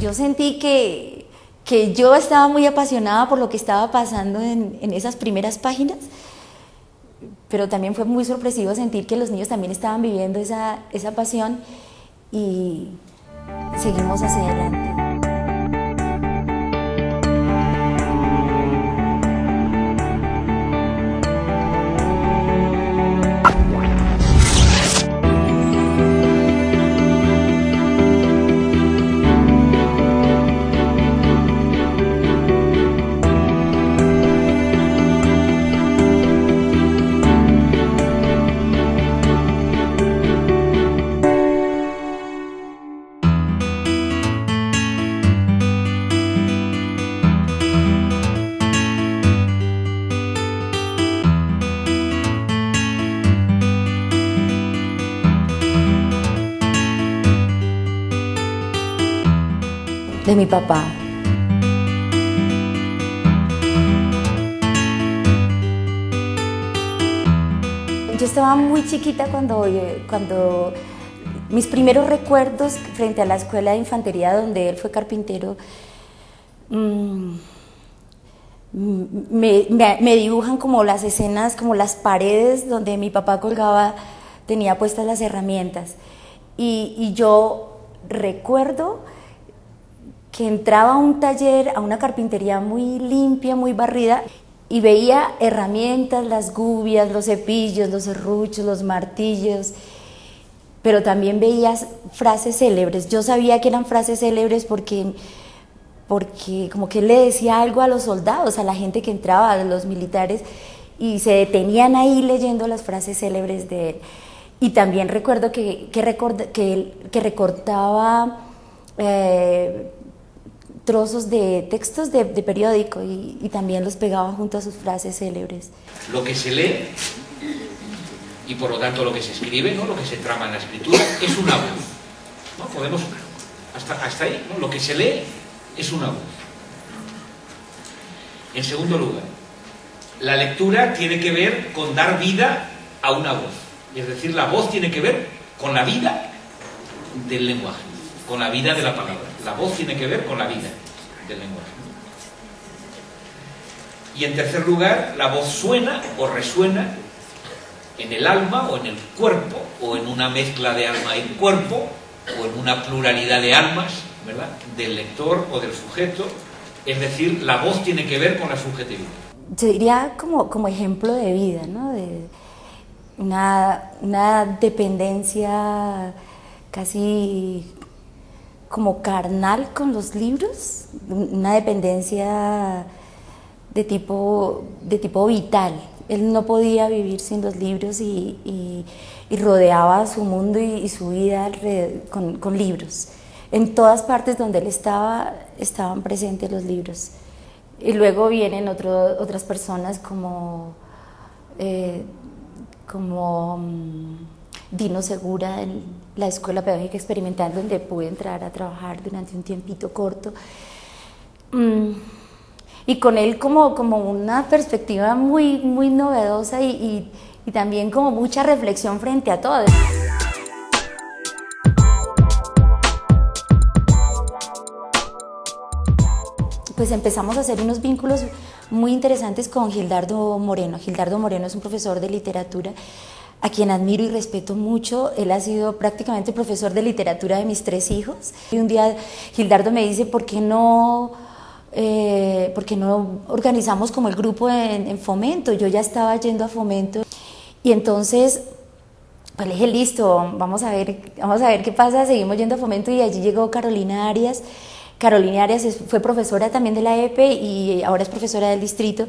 Yo sentí que yo estaba muy apasionada por lo que estaba pasando en esas primeras páginas, pero también fue muy sorpresivo sentir que los niños también estaban viviendo esa pasión y seguimos hacia adelante. De mi papá. Yo estaba muy chiquita cuando mis primeros recuerdos frente a la escuela de infantería donde él fue carpintero me dibujan como las escenas, como las paredes donde mi papá colgaba, tenía puestas las herramientas y yo recuerdo que entraba a un taller, a una carpintería muy limpia, muy barrida, y veía herramientas, las gubias, los cepillos, los serruchos, los martillos, pero también veía frases célebres. Yo sabía que eran frases célebres porque como que él le decía algo a los soldados, a la gente que entraba, a los militares, y se detenían ahí leyendo las frases célebres de él. Y también recuerdo que recortaba trozos de textos de periódico y también los pegaba junto a sus frases célebres. Lo que se lee y por lo tanto lo que se escribe, ¿no? Lo que se trama en la escritura es una voz, ¿no? Podemos hasta ahí, ¿no? Lo que se lee es una voz. En segundo lugar, la lectura tiene que ver con dar vida a una voz, es decir, la voz tiene que ver con la vida del lenguaje, con la vida de la palabra. La voz tiene que ver con la vida del lenguaje. Y en tercer lugar, la voz suena o resuena en el alma o en el cuerpo, o en una mezcla de alma y cuerpo, o en una pluralidad de almas, ¿verdad?, del lector o del sujeto. Es decir, la voz tiene que ver con la subjetividad. Yo diría como ejemplo de vida, ¿no? De una dependencia casi como carnal con los libros, una dependencia de tipo vital. Él no podía vivir sin los libros y rodeaba su mundo y su vida con libros. En todas partes donde él estaban presentes los libros. Y luego vienen otras personas como Dino Segura en la Escuela Pedagógica Experimental, donde pude entrar a trabajar durante un tiempito corto. Y con él como una perspectiva muy, muy novedosa y también como mucha reflexión frente a todo. Pues empezamos a hacer unos vínculos muy interesantes con Gildardo Moreno. Gildardo Moreno es un profesor de literatura a quien admiro y respeto mucho. Él ha sido prácticamente profesor de literatura de mis 3 hijos. Y un día Gildardo me dice, ¿por qué no organizamos como el grupo en Fomento? Yo ya estaba yendo a Fomento. Y entonces pues le dije, listo, vamos a ver qué pasa. Seguimos yendo a Fomento y allí llegó Carolina Arias. Carolina Arias fue profesora también de la EPE y ahora es profesora del distrito.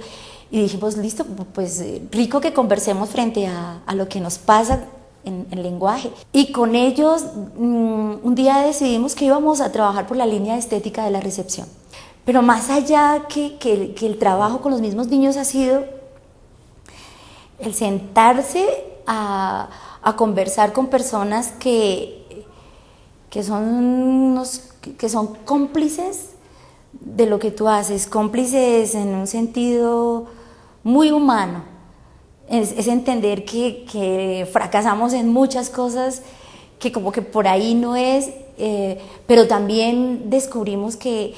Y dijimos, listo, pues rico que conversemos frente a lo que nos pasa en lenguaje. Y con ellos un día decidimos que íbamos a trabajar por la línea estética de la recepción. Pero más allá que el trabajo con los mismos niños ha sido el sentarse a conversar con personas que son cómplices de lo que tú haces, cómplices en un sentido muy humano. Es entender que fracasamos en muchas cosas, que como que por ahí no es, pero también descubrimos que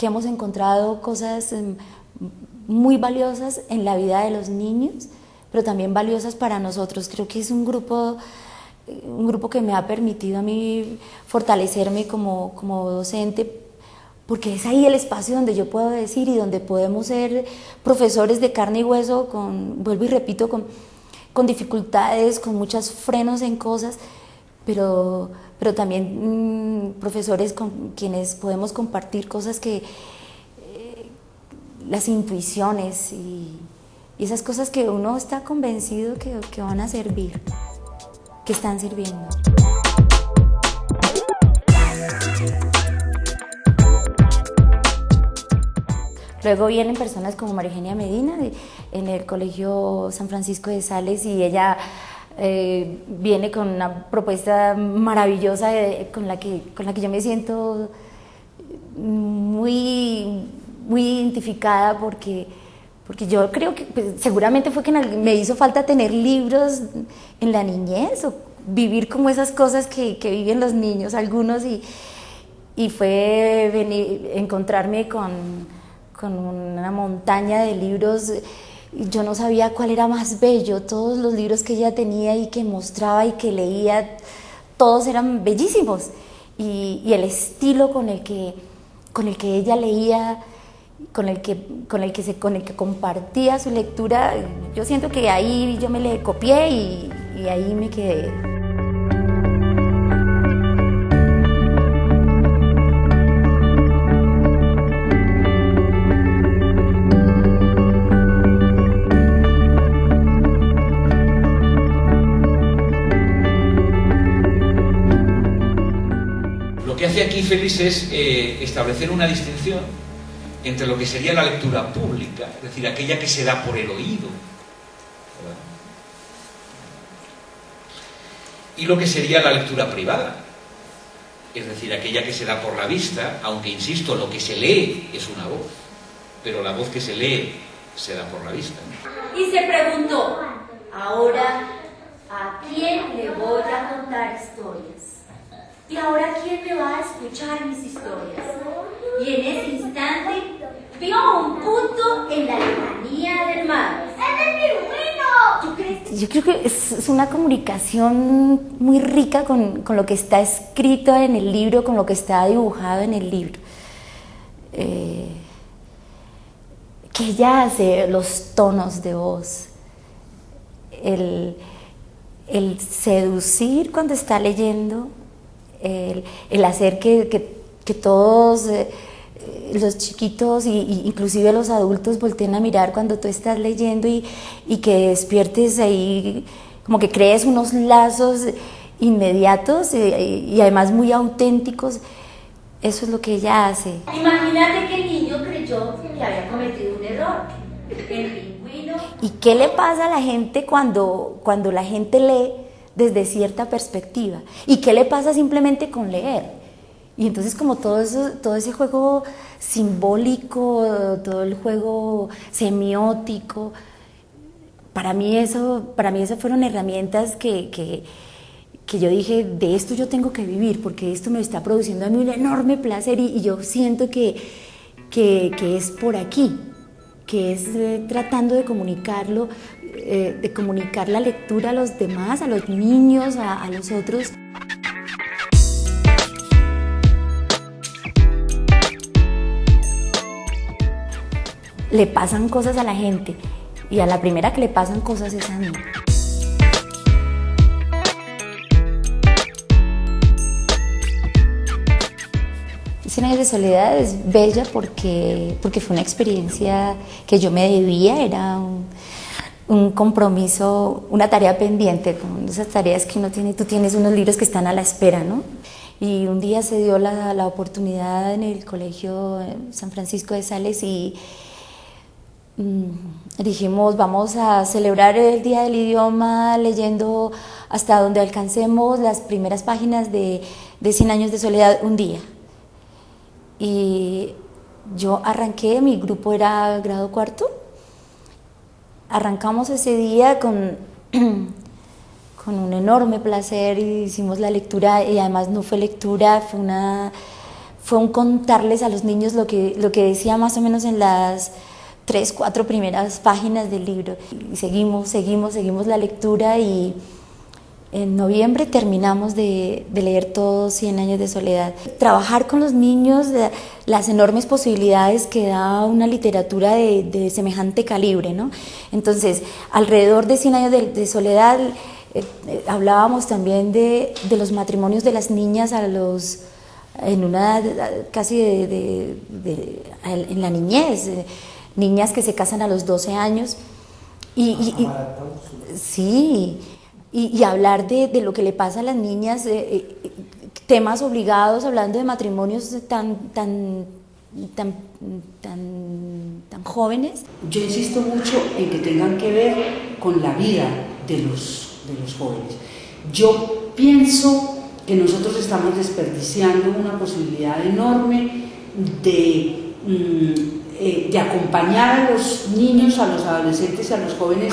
hemos encontrado cosas muy valiosas en la vida de los niños, pero también valiosas para nosotros. Creo que es un grupo que me ha permitido a mí fortalecerme como docente, porque es ahí el espacio donde yo puedo decir y donde podemos ser profesores de carne y hueso, vuelvo y repito, con dificultades, con muchos frenos en cosas, pero también profesores con quienes podemos compartir cosas que, las intuiciones y esas cosas que uno está convencido que van a servir, que están sirviendo. Luego vienen personas como María Eugenia Medina en el Colegio San Francisco de Sales, y ella viene con una propuesta maravillosa con la que yo me siento muy identificada, porque yo creo que pues, seguramente fue que me hizo falta tener libros en la niñez o vivir como esas cosas que viven los niños, algunos, y fue encontrarme con una montaña de libros. Yo no sabía cuál era más bello. Todos los libros que ella tenía y que mostraba y que leía, todos eran bellísimos, y el estilo con el que ella leía, con el que compartía su lectura, yo siento que ahí yo me le copié y ahí me quedé. Lo que hace aquí Félix es establecer una distinción entre lo que sería la lectura pública, es decir, aquella que se da por el oído, ¿verdad?, y lo que sería la lectura privada, es decir, aquella que se da por la vista, aunque, insisto, lo que se lee es una voz, pero la voz que se lee se da por la vista. Y se preguntó, ahora, ¿a quién le voy a contar historias? ¿Y ahora quién me va a escuchar mis historias? Y en ese instante vio un punto en la lejanía del mar. ¡Es el pingüino! ¿Tú crees? Yo creo que es una comunicación muy rica con lo que está escrito en el libro, con lo que está dibujado en el libro. Que ella hace los tonos de voz, el seducir cuando está leyendo, el hacer que todos los chiquitos y inclusive los adultos volteen a mirar cuando tú estás leyendo, y que despiertes ahí, como que crees unos lazos inmediatos y además muy auténticos. Eso es lo que ella hace. Imagínate que el niño creyó que había cometido un error. El pingüino. ¿Y qué le pasa a la gente cuando la gente lee desde cierta perspectiva? ¿Y qué le pasa simplemente con leer? Y entonces, como todo ese juego simbólico, todo el juego semiótico, para mí eso fueron herramientas que yo dije, de esto yo tengo que vivir, porque esto me está produciendo a mí un enorme placer, y yo siento que es por aquí, que es tratando de comunicarlo, de comunicar la lectura a los demás, a los niños, a los otros. Le pasan cosas a la gente, y a la primera que le pasan cosas es a mí. 100 años de soledad es bella porque fue una experiencia que yo me debía, era un compromiso, una tarea pendiente, como esas tareas que uno tiene. Tú tienes unos libros que están a la espera, ¿no? Y un día se dio la oportunidad en el Colegio San Francisco de Sales, y dijimos, vamos a celebrar el Día del Idioma leyendo hasta donde alcancemos las primeras páginas de 100 años de soledad un día. Y yo arranqué, mi grupo era grado cuarto, arrancamos ese día con con un enorme placer, y hicimos la lectura, y además no fue lectura, fue un contarles a los niños lo que decía más o menos en las 3, 4 primeras páginas del libro. Y seguimos la lectura, y en noviembre terminamos de leer todos 100 años de soledad. Trabajar con los niños, las enormes posibilidades que da una literatura de semejante calibre, ¿no? Entonces, alrededor de 100 años de soledad, hablábamos también de los matrimonios de las niñas en una casi en la niñez, niñas que se casan a los 12 años. Sí. Y hablar de lo que le pasa a las niñas, temas obligados, hablando de matrimonios tan jóvenes. Yo insisto mucho en que tengan que ver con la vida de los jóvenes. Yo pienso que nosotros estamos desperdiciando una posibilidad enorme de acompañar a los niños, a los adolescentes y a los jóvenes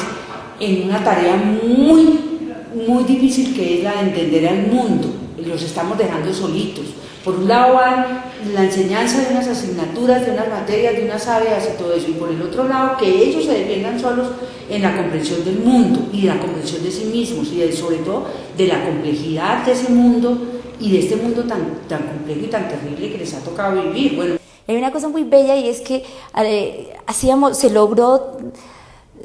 en una tarea muy difícil, que es la de entender al mundo. Los estamos dejando solitos. Por un lado van la enseñanza de unas asignaturas, de unas materias, de unas áreas y todo eso, y por el otro lado que ellos se defiendan solos en la comprensión del mundo y la comprensión de sí mismos, y sobre todo de la complejidad de ese mundo y de este mundo tan complejo y tan terrible que les ha tocado vivir. Bueno, hay una cosa muy bella, y es que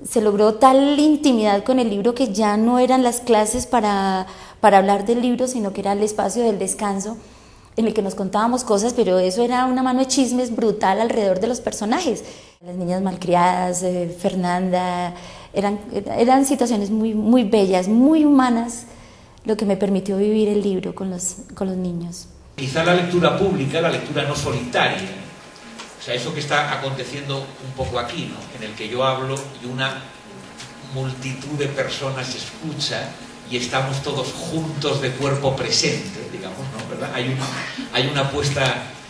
se logró tal intimidad con el libro que ya no eran las clases para hablar del libro, sino que era el espacio del descanso, en el que nos contábamos cosas, pero eso era una mano de chismes brutal alrededor de los personajes. Las niñas malcriadas, Fernanda, eran situaciones muy bellas, muy humanas, lo que me permitió vivir el libro con los niños. Quizá la lectura pública, la lectura no solitaria, o sea, eso que está aconteciendo un poco aquí, ¿no? En el que yo hablo y una multitud de personas escucha y estamos todos juntos de cuerpo presente, digamos, ¿no? ¿Verdad? Hay una puesta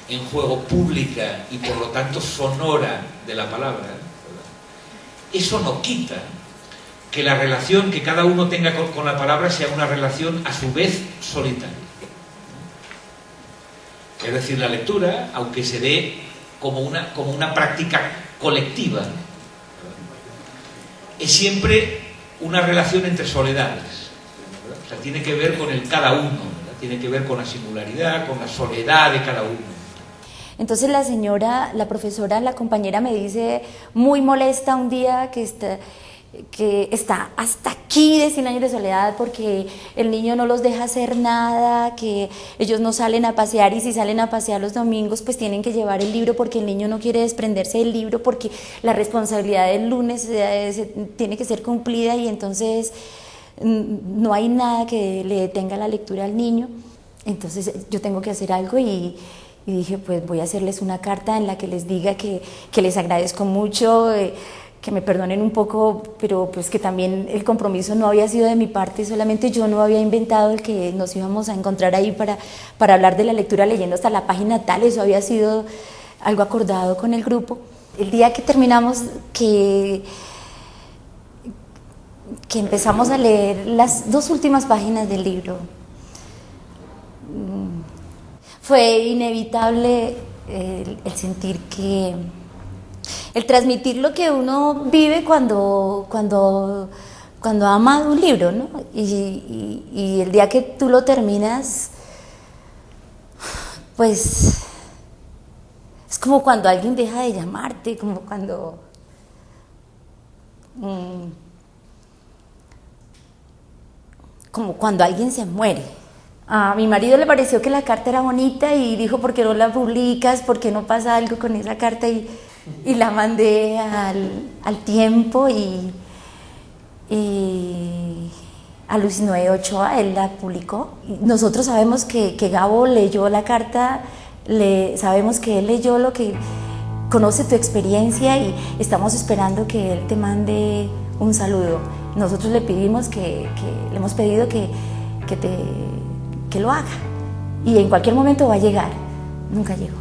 en juego pública y por lo tanto sonora de la palabra, ¿verdad? Eso no quita que la relación que cada uno tenga con la palabra sea una relación a su vez solitaria. Es decir, la lectura, aunque se dé como una práctica colectiva, es siempre una relación entre soledades. O sea, tiene que ver con el cada uno, ¿verdad? Tiene que ver con la singularidad, con la soledad de cada uno. Entonces la profesora, la compañera me dice, muy molesta un día, que está hasta aquí de 100 años de soledad porque el niño no los deja hacer nada, que ellos no salen a pasear, y si salen a pasear los domingos pues tienen que llevar el libro porque el niño no quiere desprenderse del libro, porque la responsabilidad del lunes tiene que ser cumplida, y entonces no hay nada que le detenga la lectura al niño. Entonces yo tengo que hacer algo, y dije, pues voy a hacerles una carta en la que les diga que les agradezco mucho, que me perdonen un poco, pero pues que también el compromiso no había sido de mi parte, solamente yo no había inventado el que nos íbamos a encontrar ahí para hablar de la lectura leyendo hasta la página tal. Eso había sido algo acordado con el grupo. El día que terminamos, que empezamos a leer las 2 últimas páginas del libro, fue inevitable el sentir que el transmitir lo que uno vive cuando ama un libro, ¿no? Y el día que tú lo terminas, pues es como cuando alguien deja de llamarte, como cuando alguien se muere. A mi marido le pareció que la carta era bonita y dijo, ¿por qué no la publicas? ¿Por qué no pasa algo con esa carta? Y la mandé al Tiempo, y a Luis Noé Ochoa, él la publicó. Y nosotros sabemos que Gabo leyó la carta, sabemos que él leyó lo que conoce tu experiencia, y estamos esperando que él te mande un saludo. Nosotros le hemos pedido que lo haga, y en cualquier momento va a llegar. Nunca llegó.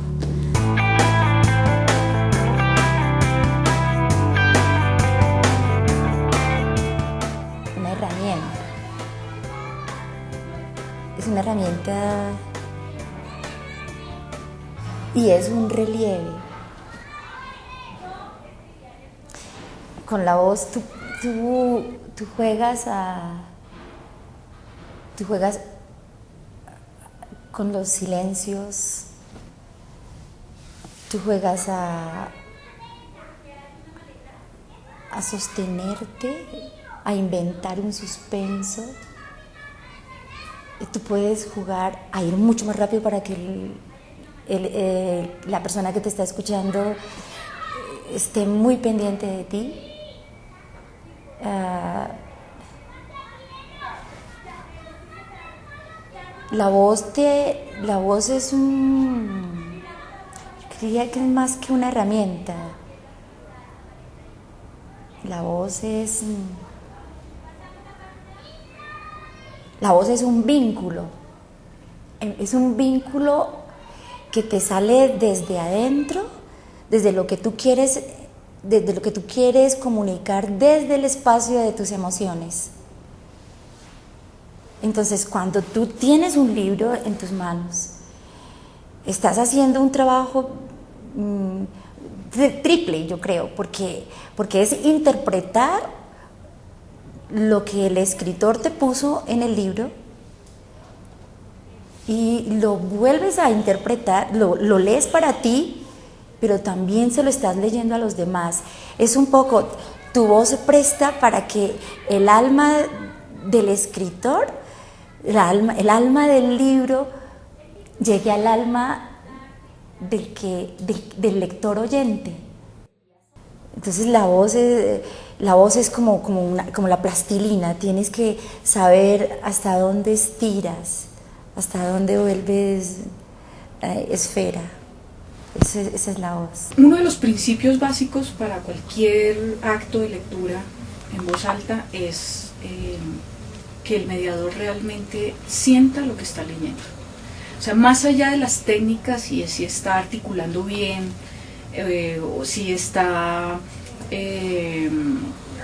Una herramienta es una herramienta y es un relieve. Con la voz tú juegas con los silencios, tú juegas a sostenerte, a inventar un suspenso. Tú puedes jugar a ir mucho más rápido para que la persona que te está escuchando esté muy pendiente de ti. La voz es diría que es más que una herramienta. La voz es un vínculo. Es un vínculo que te sale desde adentro, desde lo que tú quieres comunicar desde el espacio de tus emociones. Entonces, cuando tú tienes un libro en tus manos, estás haciendo un trabajo triple, yo creo, porque es interpretar lo que el escritor te puso en el libro y lo vuelves a interpretar, lo lees para ti, pero también se lo estás leyendo a los demás. Es un poco, tu voz se presta para que el alma del escritor, el alma del libro, llegue al alma del lector oyente. Entonces la voz es como la plastilina, tienes que saber hasta dónde estiras, hasta dónde vuelves esfera. Esa es la voz. Uno de los principios básicos para cualquier acto de lectura en voz alta es que el mediador realmente sienta lo que está leyendo. O sea, más allá de las técnicas y de si está articulando bien o si está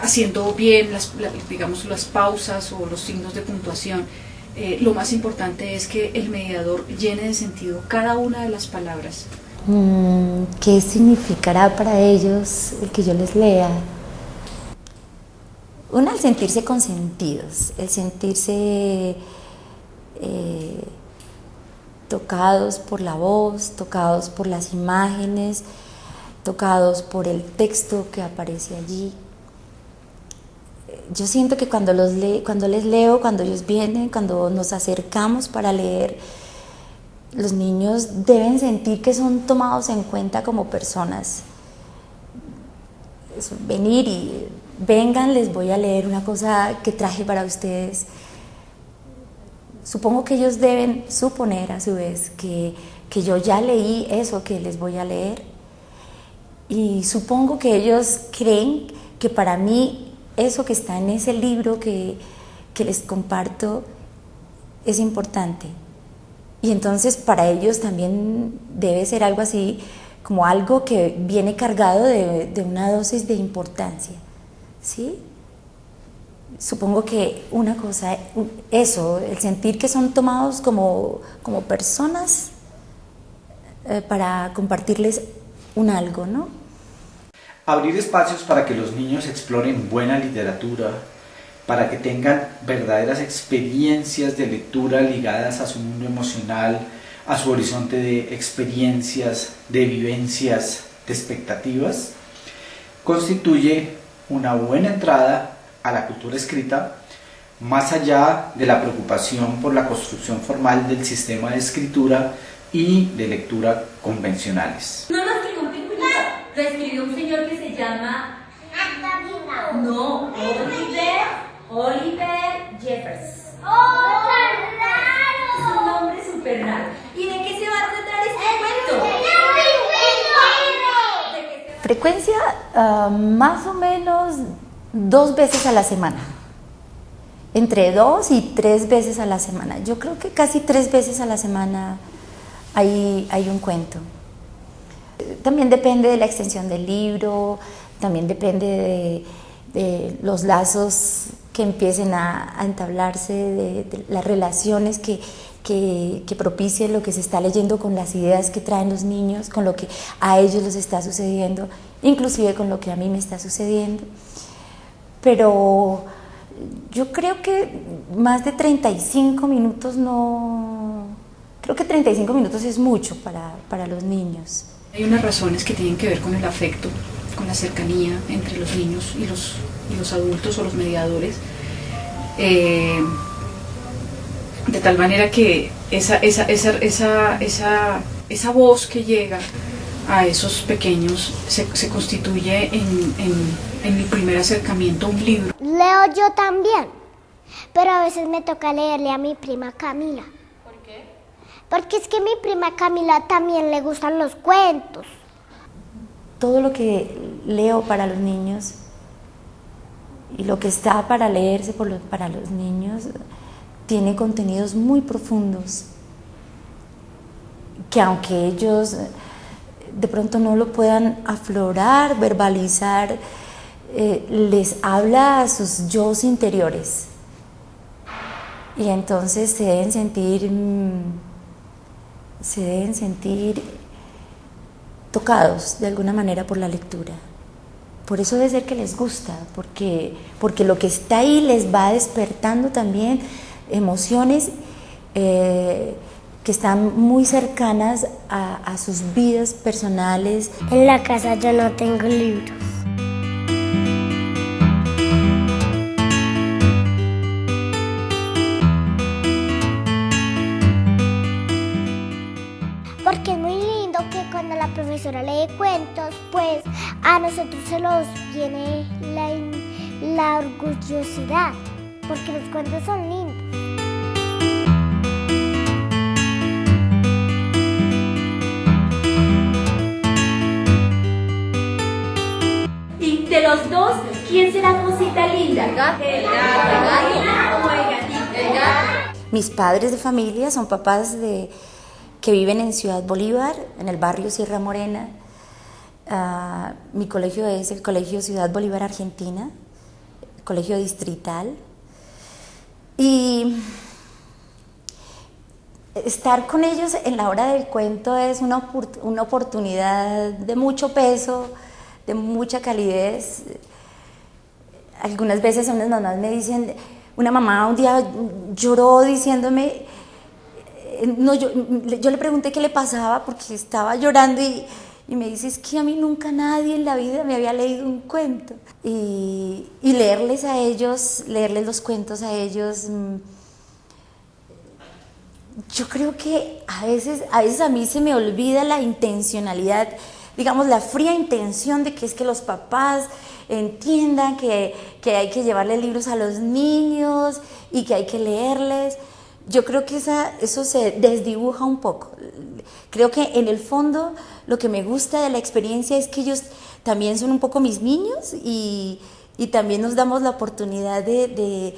haciendo bien digamos las pausas o los signos de puntuación, lo más importante es que el mediador llene de sentido cada una de las palabras. ¿Qué significará para ellos el que yo les lea? Uno, el sentirse consentidos, el sentirse tocados por la voz, tocados por las imágenes, tocados por el texto que aparece allí. Yo siento que cuando les leo, cuando ellos vienen, cuando nos acercamos para leer, los niños deben sentir que son tomados en cuenta como personas. Venir y vengan, les voy a leer una cosa que traje para ustedes. Supongo que ellos deben suponer a su vez que yo ya leí eso que les voy a leer. Y supongo que ellos creen que para mí eso que está en ese libro que les comparto es importante. Y entonces para ellos también debe ser algo así, como algo que viene cargado de una dosis de importancia, ¿sí? Supongo que una cosa, eso, el sentir que son tomados como personas para compartirles un algo, ¿no? Abrir espacios para que los niños exploren buena literatura, para que tengan verdaderas experiencias de lectura ligadas a su mundo emocional, a su horizonte de experiencias, de vivencias, de expectativas, constituye una buena entrada a la cultura escrita, más allá de la preocupación por la construcción formal del sistema de escritura y de lectura convencionales. No lo escribió un pingüinito, lo escribió un señor que se llama... No, Oliver Jeffers. ¡Oh, tan raro! Es un nombre súper raro. ¿Y de qué se va a tratar este cuento? Frecuencia más o menos 2 veces a la semana. Entre 2 y 3 veces a la semana. Yo creo que casi 3 veces a la semana hay un cuento. También depende de la extensión del libro, también depende de los lazos que empiecen a entablarse, de las relaciones que que propicie lo que se está leyendo con las ideas que traen los niños, con lo que a ellos les está sucediendo, inclusive con lo que a mí me está sucediendo. Pero yo creo que más de 35 minutos no... Creo que 35 minutos es mucho para los niños. Hay unas razones que tienen que ver con el afecto, con la cercanía entre los niños y los adultos o los mediadores, de tal manera que esa voz que llega a esos pequeños se constituye en mi primer acercamiento a un libro. Leo yo también, pero a veces me toca leerle a mi prima Camila. ¿Por qué? Porque es que a mi prima Camila también le gustan los cuentos. Todo lo que leo para los niños y lo que está para leerse para los niños tiene contenidos muy profundos que aunque ellos de pronto no lo puedan aflorar, verbalizar, les habla a sus yos interiores y entonces se deben sentir tocados de alguna manera por la lectura. Por eso debe ser que les gusta, porque lo que está ahí les va despertando también emociones que están muy cercanas a sus vidas personales. En la casa yo no tengo libros. Porque es muy lindo que cuando la profesora lee cuentos, pues a nosotros se nos viene la orgullosidad, porque los cuentos son lindos. Y de los dos, ¿quién será cosita linda? El gato. El gato. El gato. Mis padres de familia son papás que viven en Ciudad Bolívar, en el barrio Sierra Morena. Mi colegio es el Colegio Ciudad Bolívar Argentina, colegio distrital. Y estar con ellos en la hora del cuento es una oportunidad de mucho peso, de mucha calidez. Algunas veces unas mamás me dicen, una mamá un día lloró diciéndome, yo le pregunté qué le pasaba porque estaba llorando y me dice, es que a mí nunca nadie en la vida me había leído un cuento. Y leerles los cuentos a ellos, yo creo que a veces a mí se me olvida la intencionalidad, digamos, la fría intención de que es que los papás entiendan que hay que llevarle libros a los niños y que hay que leerles. Yo creo que eso se desdibuja un poco. Creo que en el fondo lo que me gusta de la experiencia es que ellos también son un poco mis niños y también nos damos la oportunidad de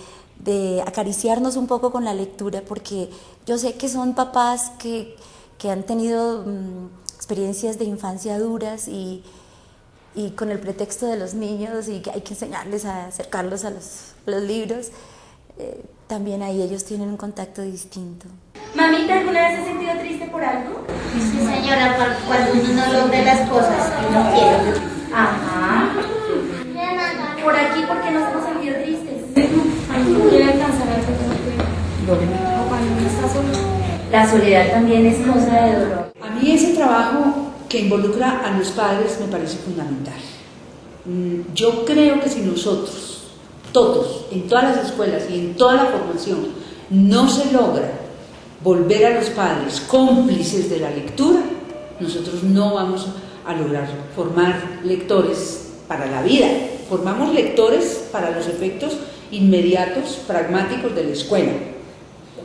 acariciarnos un poco con la lectura, porque yo sé que son papás que han tenido experiencias de infancia duras y con el pretexto de los niños y que hay que enseñarles a acercarlos a los libros, también ahí ellos tienen un contacto distinto. Mamita, ¿alguna vez has sentido triste por algo? Sí, señora, cuando uno no logra las cosas que uno quiere. Ajá. Por aquí, ¿por qué nos hemos sentido tristes? La soledad también es cosa de dolor. A mí ese trabajo que involucra a los padres me parece fundamental. Yo creo que si nosotros, todos, en todas las escuelas y en toda la formación, no se logra volver a los padres cómplices de la lectura, nosotros no vamos a lograr formar lectores para la vida. Formamos lectores para los efectos inmediatos, pragmáticos de la escuela.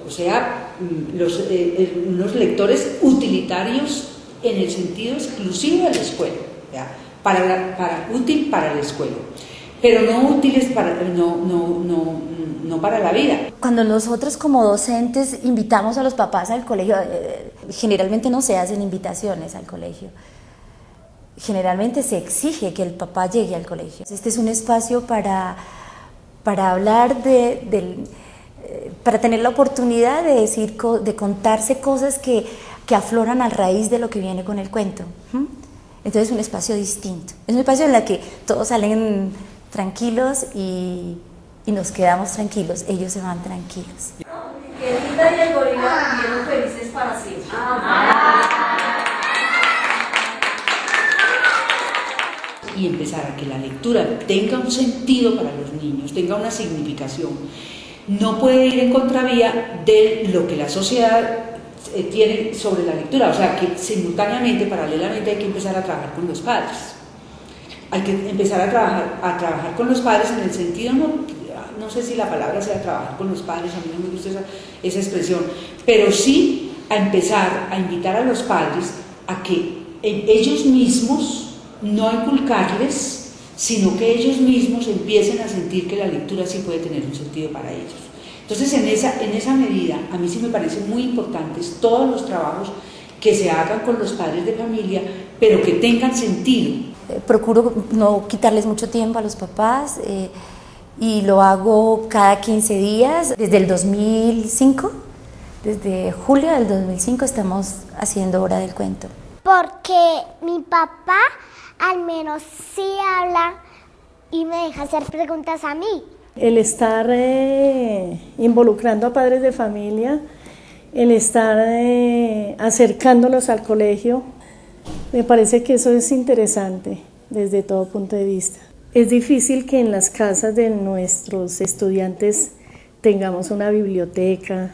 O sea, unos lectores utilitarios en el sentido exclusivo de la escuela, ¿ya? Útil para la escuela, pero no útiles no para la vida. Cuando nosotros como docentes invitamos a los papás al colegio, generalmente no se hacen invitaciones al colegio, generalmente se exige que el papá llegue al colegio. Este es un espacio para hablar para tener la oportunidad de decir, de contarse cosas que afloran a raíz de lo que viene con el cuento. Entonces es un espacio distinto, es un espacio en el que todos salen tranquilos y nos quedamos tranquilos, ellos se van tranquilos. Que Rita y el gorila vivieron felices para siempre. Y empezar a que la lectura tenga un sentido para los niños, tenga una significación. No puede ir en contravía de lo que la sociedad tiene sobre la lectura, o sea que simultáneamente, paralelamente hay que empezar a trabajar con los padres. Hay que empezar a trabajar con los padres en el sentido, no sé si la palabra sea trabajar con los padres, a mí no me gusta esa expresión, pero sí a empezar a invitar a los padres a que ellos mismos, no inculcarles, sino que ellos mismos empiecen a sentir que la lectura sí puede tener un sentido para ellos. Entonces en esa medida a mí sí me parecen muy importantes todos los trabajos que se hagan con los padres de familia, pero que tengan sentido. Procuro no quitarles mucho tiempo a los papás y lo hago cada 15 días. Desde el 2005, desde julio del 2005 estamos haciendo Hora del Cuento. Porque mi papá al menos sí habla y me deja hacer preguntas a mí. El estar involucrando a padres de familia, el estar acercándolos al colegio, me parece que eso es interesante desde todo punto de vista. Es difícil que en las casas de nuestros estudiantes tengamos una biblioteca,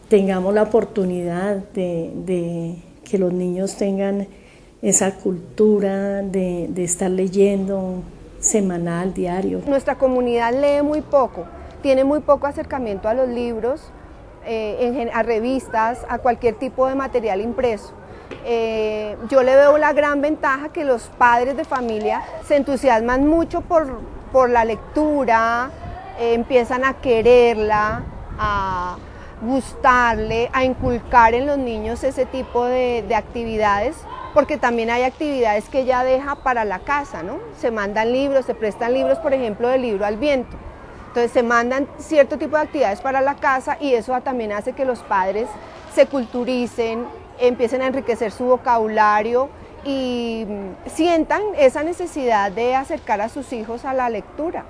tengamos la oportunidad de que los niños tengan esa cultura de estar leyendo semanal, diario. Nuestra comunidad lee muy poco, tiene muy poco acercamiento a los libros, a revistas, a cualquier tipo de material impreso. Yo le veo la gran ventaja que los padres de familia se entusiasman mucho por la lectura, empiezan a quererla, a gustarle, a inculcar en los niños ese tipo de actividades, porque también hay actividades que ella deja para la casa, ¿no? Se mandan libros, se prestan libros, por ejemplo, del libro al viento. Entonces se mandan cierto tipo de actividades para la casa y eso también hace que los padres se culturicen, empiecen a enriquecer su vocabulario y sientan esa necesidad de acercar a sus hijos a la lectura.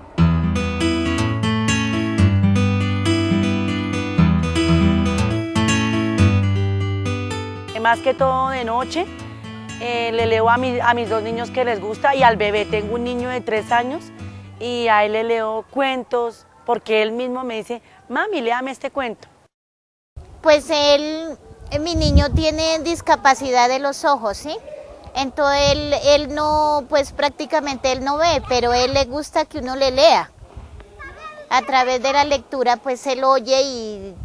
Más que todo de noche, le leo a mis dos niños que les gusta y al bebé. Tengo un niño de 3 años y a él le leo cuentos porque él mismo me dice, mami, léame este cuento. Pues mi niño tiene discapacidad de los ojos, ¿sí? Entonces él no, pues prácticamente él no ve, pero a él le gusta que uno le lea. A través de la lectura pues él oye y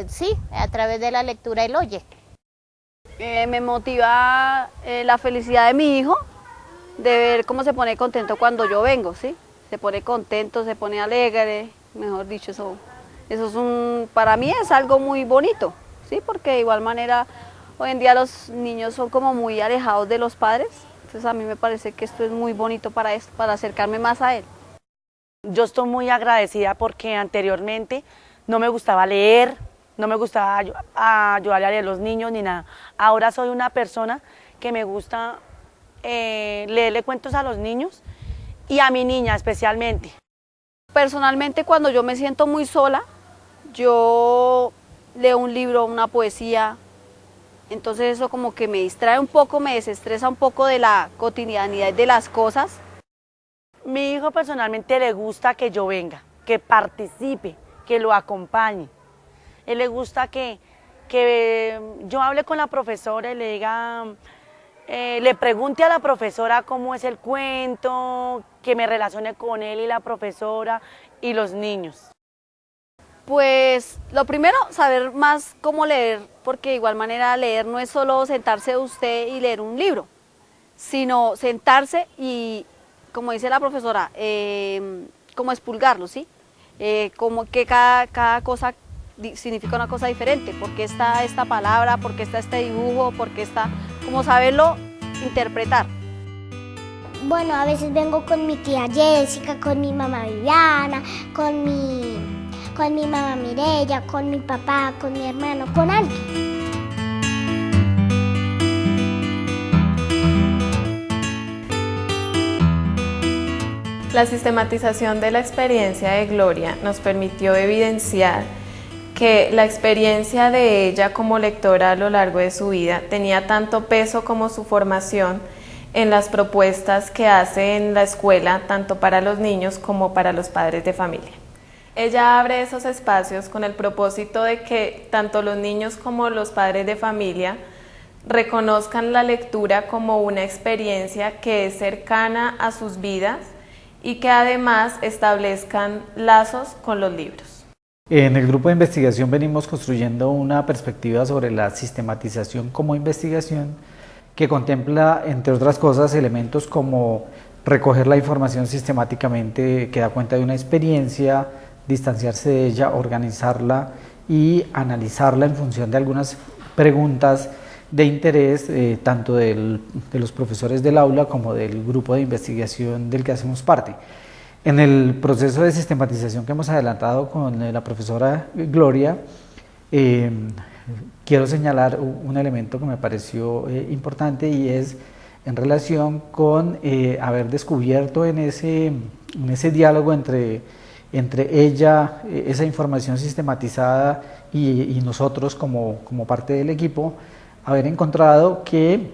sí, a través de la lectura él oye. Me motiva la felicidad de mi hijo, de ver cómo se pone contento cuando yo vengo, ¿sí? Se pone contento, se pone alegre, mejor dicho, eso es para mí es algo muy bonito, ¿sí? Porque de igual manera hoy en día los niños son como muy alejados de los padres, entonces a mí me parece que esto es muy bonito para esto, para acercarme más a él. Yo estoy muy agradecida porque anteriormente no me gustaba leer, no me gustaba ayudarle a leer a los niños ni nada. Ahora soy una persona que me gusta leerle cuentos a los niños y a mi niña especialmente. Personalmente cuando yo me siento muy sola, yo leo un libro, una poesía, entonces eso como que me distrae un poco, me desestresa un poco de la cotidianidad de las cosas. Mi hijo personalmente le gusta que yo venga, que participe, que lo acompañe. Él le gusta que yo hable con la profesora y le diga, le pregunte a la profesora cómo es el cuento, que me relacione con él y la profesora y los niños. Pues lo primero, saber más cómo leer, porque de igual manera leer no es solo sentarse usted y leer un libro, sino sentarse y, como dice la profesora, como expurgarlo, ¿sí? Como que cada cosa significa una cosa diferente, porque está esta palabra, porque está este dibujo, porque está, como saberlo interpretar. Bueno, a veces vengo con mi tía Jessica, con mi mamá Viviana, con con mi mamá Mireya, con mi papá, con mi hermano, con alguien. La sistematización de la experiencia de Gloria nos permitió evidenciar que la experiencia de ella como lectora a lo largo de su vida tenía tanto peso como su formación en las propuestas que hace en la escuela, tanto para los niños como para los padres de familia. Ella abre esos espacios con el propósito de que tanto los niños como los padres de familia reconozcan la lectura como una experiencia que es cercana a sus vidas y que además establezcan lazos con los libros. En el grupo de investigación venimos construyendo una perspectiva sobre la sistematización como investigación que contempla, entre otras cosas, elementos como recoger la información sistemáticamente que da cuenta de una experiencia, distanciarse de ella, organizarla y analizarla en función de algunas preguntas de interés tanto de los profesores del aula como del grupo de investigación del que hacemos parte. En el proceso de sistematización que hemos adelantado con la profesora Gloria, quiero señalar un elemento que me pareció importante y es en relación con haber descubierto en ese diálogo entre ella, esa información sistematizada y nosotros como parte del equipo, haber encontrado que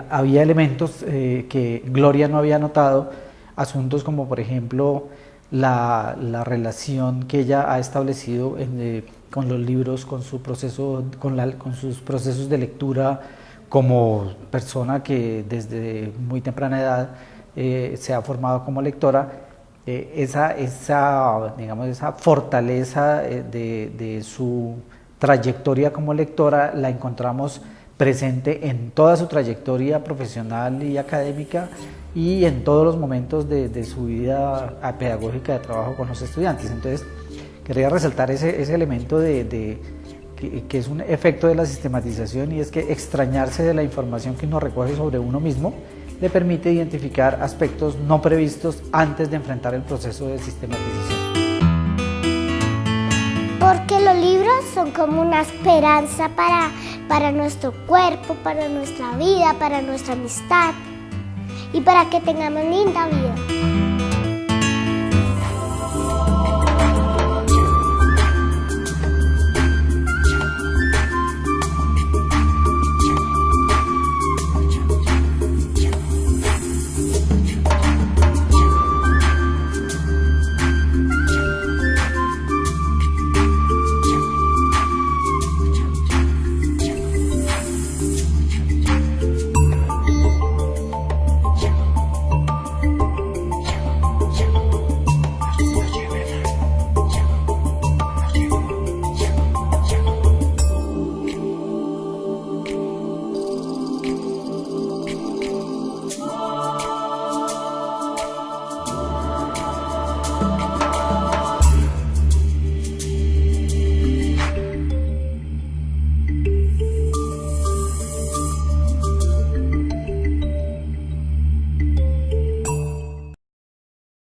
había elementos que Gloria no había notado, asuntos como por ejemplo la relación que ella ha establecido con los libros, con sus procesos de lectura como persona que desde muy temprana edad se ha formado como lectora. Esa fortaleza de su trayectoria como lectora la encontramos presente en toda su trayectoria profesional y académica y en todos los momentos de su vida pedagógica de trabajo con los estudiantes. Entonces, quería resaltar ese elemento que es un efecto de la sistematización, y es que extrañarse de la información que uno recoge sobre uno mismo le permite identificar aspectos no previstos antes de enfrentar el proceso de sistematización. Porque los libros son como una esperanza para nuestro cuerpo, para nuestra vida, para nuestra amistad y para que tengamos linda vida.